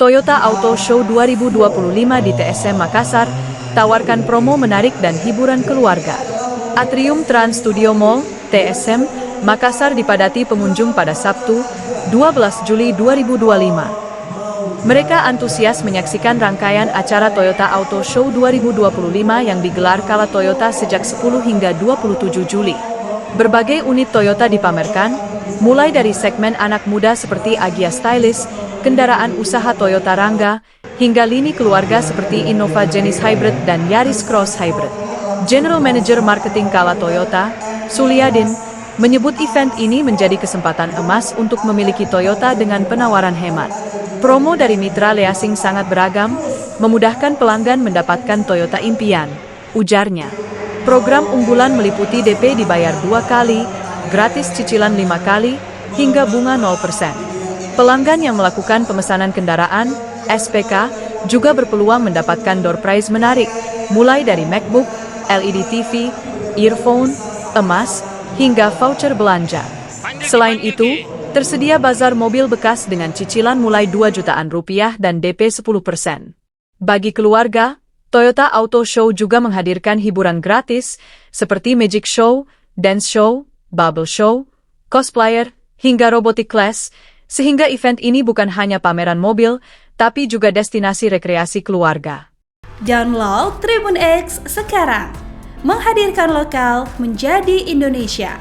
Toyota Auto Show 2025 di TSM Makassar, tawarkan promo menarik dan hiburan keluarga. Atrium Trans Studio Mall, TSM, Makassar dipadati pengunjung pada Sabtu, 12 Juli 2025. Mereka antusias menyaksikan rangkaian acara Toyota Auto Show 2025 yang digelar kala Toyota sejak 10 hingga 27 Juli. Berbagai unit Toyota dipamerkan, mulai dari segmen anak muda seperti Agya Stylish, kendaraan usaha Toyota Rangga, hingga lini keluarga seperti Innova jenis hybrid dan Yaris Cross Hybrid. General Manager Marketing Kala Toyota, Suliadin, menyebut event ini menjadi kesempatan emas untuk memiliki Toyota dengan penawaran hemat. Promo dari mitra leasing sangat beragam, memudahkan pelanggan mendapatkan Toyota impian, ujarnya. Program unggulan meliputi DP dibayar 2 kali, gratis cicilan 5 kali, hingga bunga 0%. Pelanggan yang melakukan pemesanan kendaraan, SPK, juga berpeluang mendapatkan door prize menarik, mulai dari MacBook, LED TV, earphone, emas, hingga voucher belanja. Selain itu, tersedia bazar mobil bekas dengan cicilan mulai 2 jutaan rupiah dan DP 10%. Bagi keluarga, Toyota Auto Show juga menghadirkan hiburan gratis seperti Magic Show, Dance Show, Bubble Show, Cosplayer, hingga Robotic Class, sehingga event ini bukan hanya pameran mobil, tapi juga destinasi rekreasi keluarga. Download Tribun X sekarang, menghadirkan lokal menjadi Indonesia.